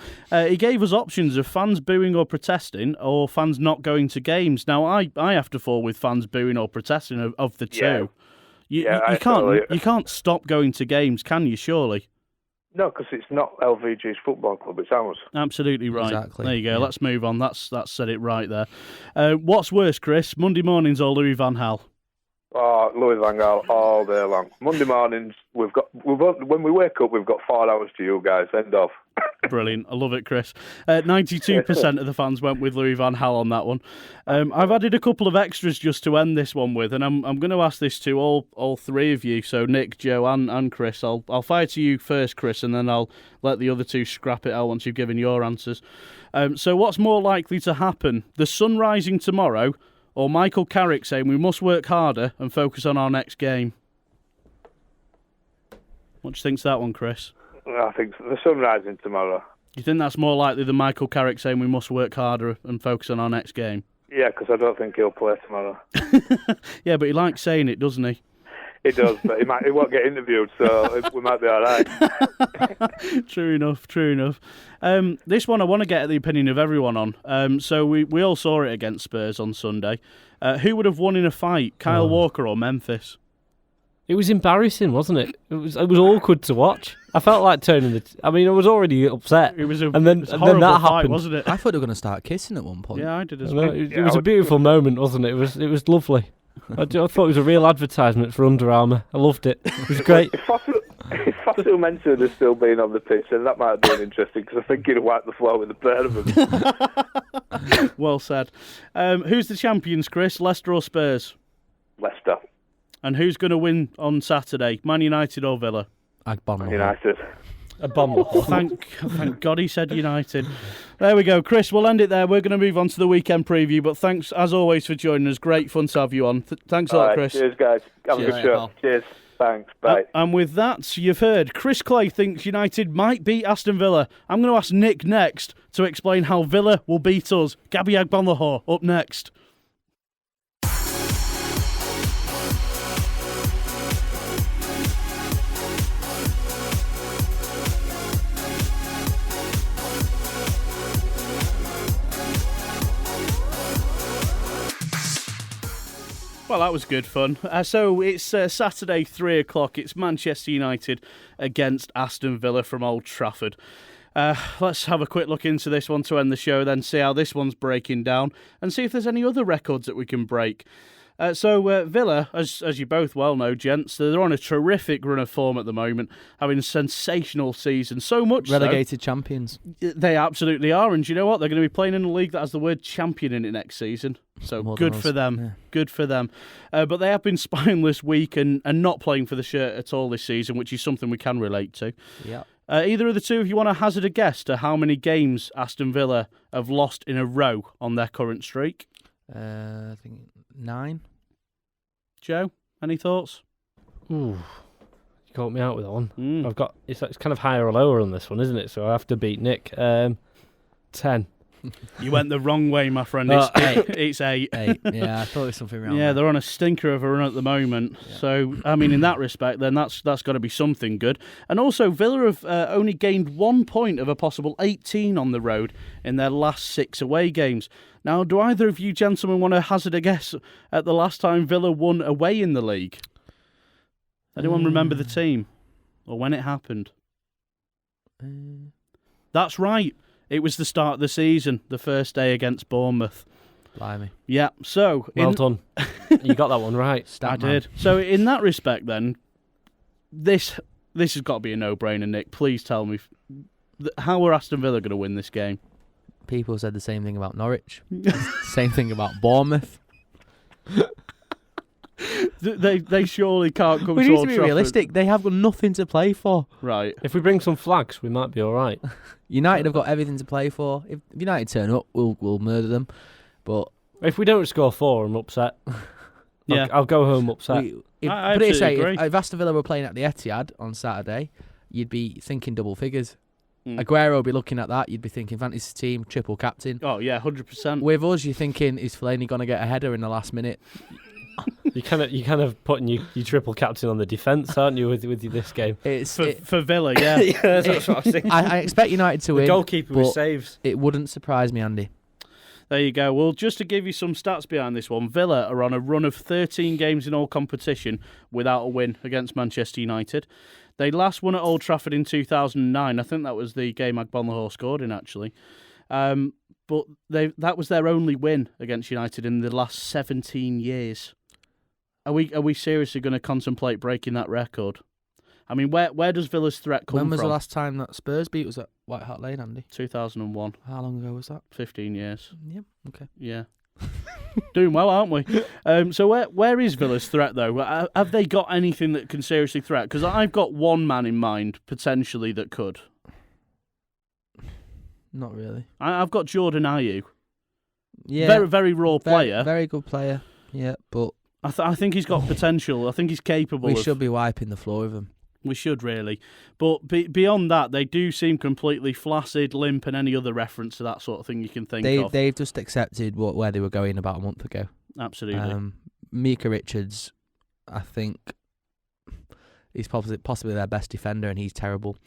he gave us options of fans booing or protesting, or fans not going to games. Now, I have to fall with fans booing or protesting of the two. Yeah. You can't stop going to games, can you? Surely. No, because it's not LVG's football club, it's ours. Absolutely right. Exactly. There you go. Yeah. Let's move on. That's said it right there. What's worse, Chris? Monday mornings or Louis van Gaal? Oh, Louis van Gaal all day long. Monday mornings, when we wake up, we've got 4 hours to you guys. End of. Brilliant. I love it, Chris. 92% of the fans went with Louis van Gaal on that one. I've added a couple of extras just to end this one with, and I'm going to ask this to all three of you. So Nick, Joe, and Chris. I'll fire to you first, Chris, and then I'll let the other two scrap it out once you've given your answers. So what's more likely to happen? The sun rising tomorrow, or Michael Carrick saying we must work harder and focus on our next game? What do you think's that one, Chris? I think the sun rising tomorrow. You think that's more likely than Michael Carrick saying we must work harder and focus on our next game? Yeah, because I don't think he'll play tomorrow. Yeah, but he likes saying it, doesn't he? He does, but he won't get interviewed, so we might be all right. True enough. This one I want to get the opinion of everyone on. So we all saw it against Spurs on Sunday. Who would have won in a fight, Kyle Walker or Memphis? It was embarrassing, wasn't it? It was awkward to watch. I felt like turning I was already upset. It was a horrible that fight, happened, wasn't it? I thought they were going to start kissing at one point. Yeah, I did as well. It was a beautiful moment, wasn't it? It was lovely. I thought it was a real advertisement for Under Armour. I loved it. It was great. If Fosu Mensah had still been on the pitch, then that might have been interesting, because I think he'd have wiped the floor with the pair of them. Well said. Who's the champions, Chris? Leicester or Spurs? Leicester. And who's going to win on Saturday? Man United or Villa? United. A bomb. Thank God he said United. There we go. Chris, we'll end it there. We're going to move on to the weekend preview, but thanks, as always, for joining us. Great fun to have you on. Thanks a lot, Chris. Cheers, guys. Have a good show. Pal. Cheers. Thanks. Bye. And with that, you've heard Chris Clay thinks United might beat Aston Villa. I'm going to ask Nick next to explain how Villa will beat us. Gabby Agbonlahor up next. Well, that was good fun. So it's Saturday, 3 o'clock. It's Manchester United against Aston Villa from Old Trafford. Let's have a quick look into this one to end the show, then see how this one's breaking down and see if there's any other records that we can break. So Villa, as you both well know, gents, they're on a terrific run of form at the moment, having a sensational season. So much relegated champions. They absolutely are, and you know what? They're going to be playing in a league that has the word champion in it next season. So good for them. Yeah. Good for them. But they have been spineless, weak, and not playing for the shirt at all this season, which is something we can relate to. Yeah. Either of the two, if you want to hazard a guess to how many games Aston Villa have lost in a row on their current streak? I think 9. Joe, any thoughts? Ooh, you caught me out with that one. I've got it's kind of higher or lower on this one, isn't it? So I have to beat Nick. 10. You went the wrong way, my friend. It's 8. 8. Yeah, I thought it was something wrong. Yeah, they're on a stinker of a run at the moment. Yeah. So, I mean, in that respect, then that's got to be something good. And also, Villa have only gained 1 point of a possible 18 on the road in their last 6 away games. Now, do either of you gentlemen want to hazard a guess at the last time Villa won away in the league? Anyone remember the team or when it happened? That's right. It was the start of the season, the first day against Bournemouth. Blimey. Yeah, so... Well done. You got that one right. I did. So in that respect then, this has got to be a no-brainer, Nick. Please tell me, how are Aston Villa going to win this game? People said the same thing about Norwich. Same thing about Bournemouth. They surely can't come we to need Old to be Trafford. realistic. They have got nothing to play for. Right. If we bring some flags, we might be all right. United have got everything to play for. If United turn up, we'll murder them. But if we don't score 4, I'm upset. Yeah, I'll go home upset. I put it this way, agree. if Aston Villa were playing at the Etihad on Saturday, you'd be thinking double figures. Mm. Aguero would be looking at that. You'd be thinking fantasy team, triple captain. Oh yeah, 100%. With us, you're thinking, is Fellaini going to get a header in the last minute? You kind of putting your triple captain on the defence, aren't you, with this game? It's for Villa, yeah. Yeah, that's what I was thinking. I expect United to win. The goalkeeper with but saves. It wouldn't surprise me, Andy. There you go. Well, just to give you some stats behind this one, Villa are on a run of 13 games in all competition without a win against Manchester United. They last won at Old Trafford in 2009. I think that was the game Agbonlahor scored in, actually. But that was their only win against United in the last 17 years. Are we seriously going to contemplate breaking that record? I mean, where does Villa's threat come from? When was the last time that Spurs beat us at White Hart Lane, Andy? 2001. How long ago was that? 15 years. Yeah, okay. Yeah. Doing well, aren't we? So where is Villa's threat, though? Have they got anything that can seriously threat? Because I've got one man in mind, potentially, that could. Not really. I've got Jordan Ayew. Yeah. Very, very raw player. Very good player, yeah, but... I think he's got potential. I think he's capable We should be wiping the floor with him. We should, really. But beyond that, they do seem completely flaccid, limp, and any other reference to that sort of thing you can think of. They've just accepted where they were going about a month ago. Absolutely. Mika Richards, I think, he's possibly their best defender, and he's terrible.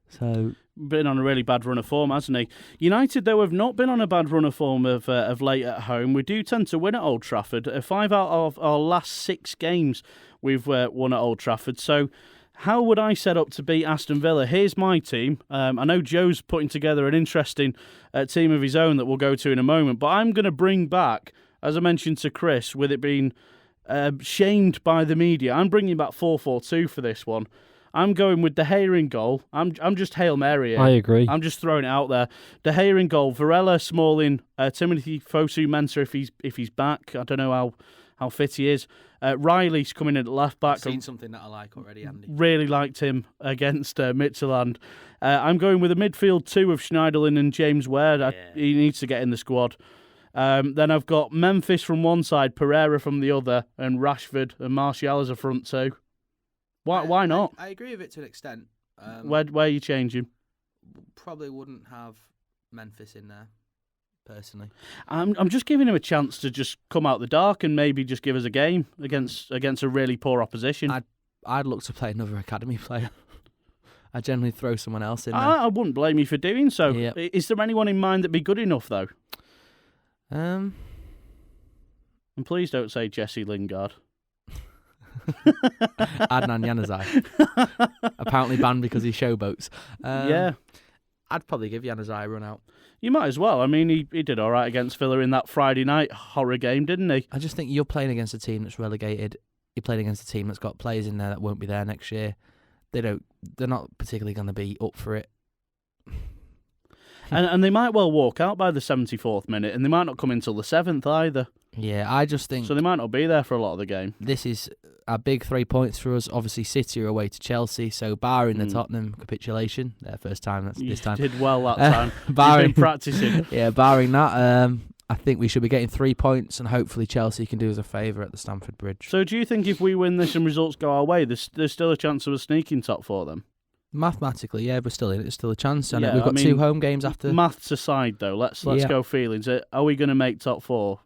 So been on a really bad run of form, hasn't he? United, though, have not been on a bad run of form of late at home. We do tend to win at Old Trafford. 5 out of our last 6 games we've won at Old Trafford. So how would I set up to beat Aston Villa? Here's my team. I know Joe's putting together an interesting team of his own that we'll go to in a moment, but I'm going to bring back, as I mentioned to Chris, with it being shamed by the media, I'm bringing back 4-4-2 for this one. I'm going with De Gea in goal. I'm just Hail Mary here. I agree. I'm just throwing it out there. De Gea in goal. Varela, Smalling, Timothy Fosu-Mensah if he's back. I don't know how fit he is. Riley's coming in at left back. I've seen something that I like already, Andy. Really liked him against Midtjylland. I'm going with a midfield 2 of Schneiderlin and James Ware. He needs to get in the squad. Then I've got Memphis from one side, Pereira from the other, and Rashford and Martial as a front 2. Why not? I agree with it to an extent. Where are you changing? Probably wouldn't have Memphis in there, personally. I'm just giving him a chance to just come out the dark and maybe just give us a game against a really poor opposition. I'd look to play another academy player. I'd generally throw someone else in there. I wouldn't blame you for doing so. Yep. Is there anyone in mind that'd be good enough, though? And please don't say Jesse Lingard. Adnan Januzaj. Apparently banned because he showboats. Yeah. I'd probably give Januzaj a run out. You might as well. I mean, he did all right against Villa in that Friday night horror game, didn't he? I just think you're playing against a team that's relegated. You're playing against a team that's got players in there that won't be there next year. They're not particularly going to be up for it. And they might well walk out by the 74th minute, and they might not come until the 7th either. Yeah, I just think... So they might not be there for a lot of the game. This is a big 3 points for us. Obviously, City are away to Chelsea, so barring the Tottenham capitulation, their first time, this time. You did well that time. You've been practising. Yeah, barring that, I think we should be getting 3 points, and hopefully Chelsea can do us a favour at the Stamford Bridge. So do you think if we win this and results go our way, there's still a chance of a sneaking top 4 then? Mathematically, yeah, we're still in it. There's still a chance. And Yeah, we've got I mean, 2 home games after. Maths aside, though, let's go feelings. Are we going to make top 4?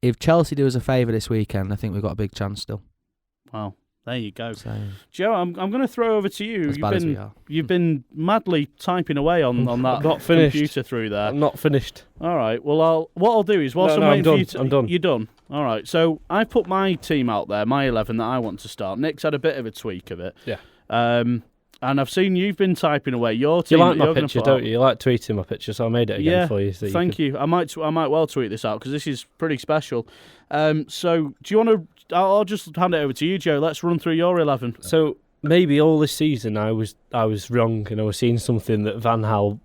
If Chelsea do us a favour this weekend, I think we've got a big chance still. Wow. There you go. So, Joe, I'm going to throw over to you. as bad as we are. You've been madly typing away on that not finished. computer through there. I'm not finished. All right. Well, what I'll do is whilst I'm waiting for you to... I'm done. You're done? All right. So I put my team out there, my 11 that I want to start. Nick's had a bit of a tweak of it. Yeah. And I've seen you've been typing away. Your team. You like my you're picture, don't you? You like tweeting my picture, so I made it again for you. So thank you. I might well tweet this out because this is pretty special. So do you want to... I'll just hand it over to you, Joe. Let's run through your 11. So maybe all this season I was wrong, and I was seeing something that Van Gaal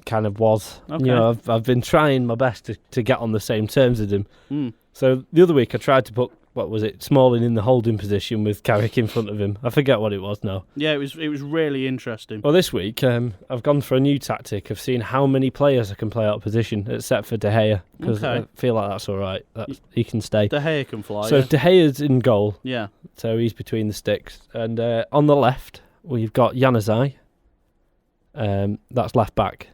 kind of was. Okay. You know, I've been trying my best to get on the same terms with him. Mm. So the other week I tried to put, what was it, Smalling in the holding position with Carrick in front of him. I forget what it was now. Yeah, it was really interesting. Well, this week I've gone for a new tactic of seeing how many players I can play out of position, except for De Gea, because I feel like that's all right. He can stay. De Gea can fly. So De Gea's in goal. Yeah. So he's between the sticks. And on the left, we've got Januzaj. That's left back.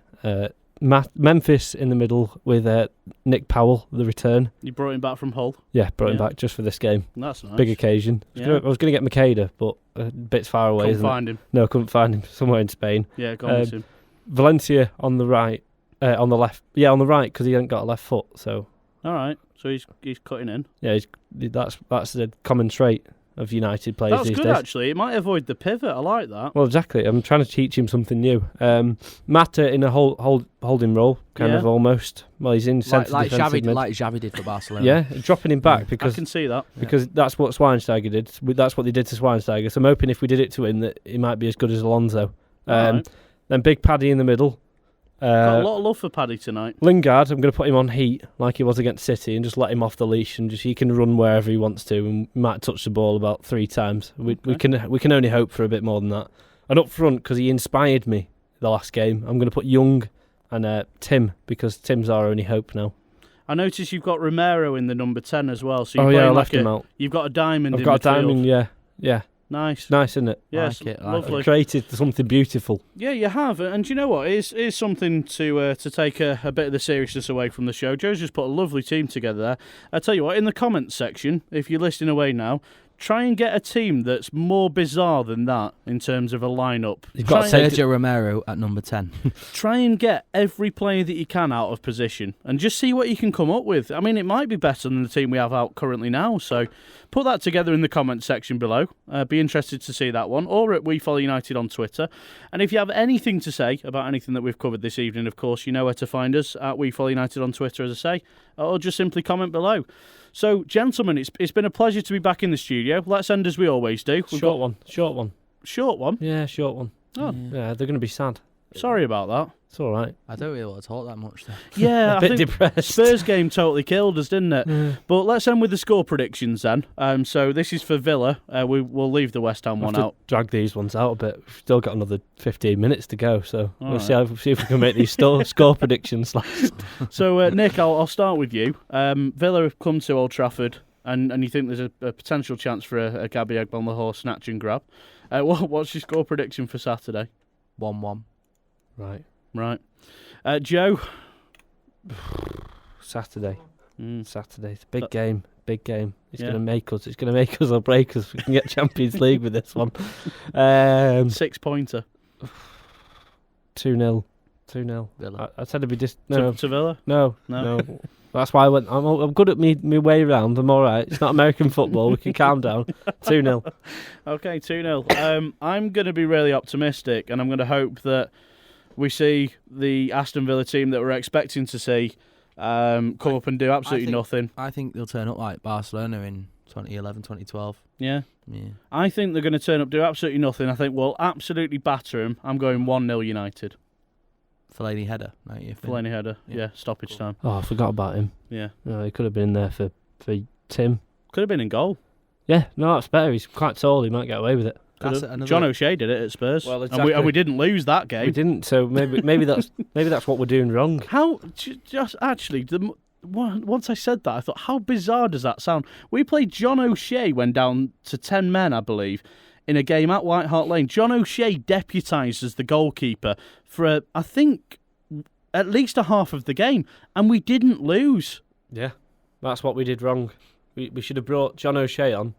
Memphis in the middle with Nick Powell, the return. You brought him back from Hull? Yeah, brought him back just for this game. That's nice. Big occasion. I was going to get Makeda, but a bit's far away. Couldn't find him. No, couldn't find him. Somewhere in Spain. Yeah, go on with him. Valencia on the right. On the left. Yeah, on the right, because he hasn't got a left foot. So. All right. So he's cutting in. Yeah, that's the common trait of United players these days. That's good, actually. It might avoid the pivot. I like that. Well, exactly. I'm trying to teach him something new. Mata in a holding role, kind of almost. Well, he's in centre defensive mid. Like Xavi did for Barcelona. Yeah, dropping him back because I can see that. Because that's what Schweinsteiger did. That's what they did to Schweinsteiger. So I'm hoping if we did it to him that he might be as good as Alonso. Right. Then Big Paddy in the middle. Got a lot of love for Paddy tonight. Lingard, I'm going to put him on heat like he was against City and just let him off the leash and he can run wherever he wants to and might touch the ball about 3 times. We can only hope for a bit more than that. And up front, because he inspired me the last game, I'm going to put Young and Tim because Tim's our only hope now. I notice you've got Romero in the number 10 as well. So I left him out. You've got a diamond. I've got a diamond, yeah. Nice, isn't it? Yes, lovely. I've created something beautiful. Yeah, you have, and you know what? It is something to take a bit of the seriousness away from the show. Joe's just put a lovely team together there. I tell you what, in the comments section, if you're listening away now, try and get a team that's more bizarre than that in terms of a lineup. You've got Sergio Romero at number 10. Try and get every player that you can out of position and just see what you can come up with. I mean, it might be better than the team we have out currently now, so put that together in the comments section below. Be interested to see that one, or at We Follow United on Twitter. And if you have anything to say about anything that we've covered this evening, of course, you know where to find us, at We Follow United on Twitter, as I say, or just simply comment below. So, gentlemen, it's been a pleasure to be back in the studio. Let's end as we always do. Short one. Short one? Yeah, short one. Oh. Yeah, they're going to be sad. Sorry about that. It's all right. I don't really want to talk that much, though. Yeah, I think depressed. Spurs game totally killed us, didn't it? But let's end with the score predictions then. So this is for Villa. We'll leave the West Ham one out. Drag these ones out a bit. We've still got another 15 minutes to go, so we'll see if we can make these score predictions last. So Nick, I'll start with you. Villa have come to Old Trafford, and you think there's a potential chance for a Gabby Agbonlahor snatch and grab. What's your score prediction for Saturday? 1-1. Right. Joe? Saturday. Saturday. It's a big game. Big game. It's going to make us. It's going to make us or break us. We can get Champions League with this one. 6-pointer. 2-0. 2-0. Villa. I said it'd be just to Villa? No. That's why I went. I'm good at me way round. I'm all right. It's not American football. We can calm down. 2-0. Okay, 2-0. I'm going to be really optimistic, and I'm going to hope that we see the Aston Villa team that we're expecting to see come up and do absolutely nothing. I think they'll turn up like Barcelona in 2011, 2012. Yeah. I think they're going to turn up, do absolutely nothing. I think we'll absolutely batter them. I'm going 1-0 United. Fellaini header, 90th. Fellaini header, yeah, stoppage time. Oh, I forgot about him. Yeah. No, he could have been there for Tim. Could have been in goal. Yeah, no, that's better. He's quite tall. He might get away with it. John O'Shea did it at Spurs. Well, exactly. and we didn't lose that game. We didn't, so maybe that's what we're doing wrong. How just actually once I said that, I thought, how bizarre does that sound? We played John O'Shea, went down to 10 men, I believe, in a game at White Hart Lane. John O'Shea deputised as the goalkeeper for, I think, at least a half of the game, and we didn't lose. Yeah, that's what we did wrong. We should have brought John O'Shea on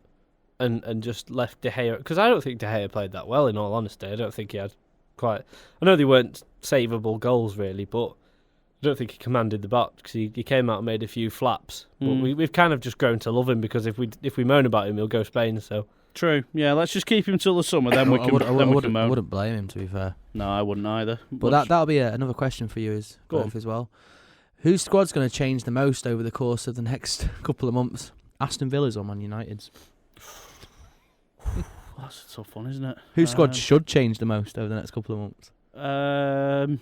and just left De Gea, because I don't think De Gea played that well, in all honesty. I don't think he had quite... I know they weren't savable goals, really, but I don't think he commanded the box, because he came out and made a few flaps. But we've kind of just grown to love him, because if we moan about him, he'll go Spain, so... True. Yeah, let's just keep him till the summer, then we can moan. I wouldn't blame him, to be fair. No, I wouldn't either. But that'll be another question for you as well. Whose squad's going to change the most over the course of the next couple of months? Aston Villa's or Man United's? That's a tough one, isn't it? Whose squad should change the most over the next couple of months?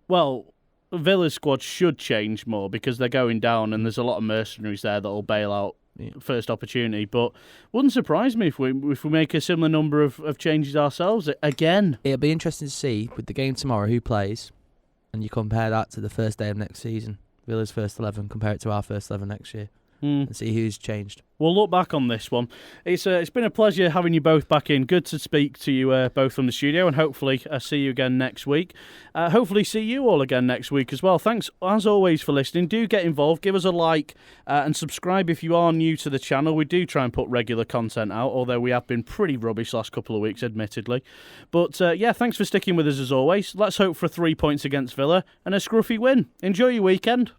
Well, Villa's squad should change more because they're going down and there's a lot of mercenaries there that'll bail out first opportunity. But wouldn't surprise me if we make a similar number of changes ourselves again. It'll be interesting to see with the game tomorrow who plays, and you compare that to the first day of next season. Villa's first 11, compare it to our first 11 next year. And see who's changed. We'll look back on this one. It's been a pleasure having you both back in. Good to speak to you both from the studio, and hopefully see you again next week. Hopefully see you all again next week as well. Thanks, as always, for listening. Do get involved. Give us a like and subscribe if you are new to the channel. We do try and put regular content out, although we have been pretty rubbish last couple of weeks, admittedly. But, thanks for sticking with us as always. Let's hope for 3 points against Villa and a scruffy win. Enjoy your weekend.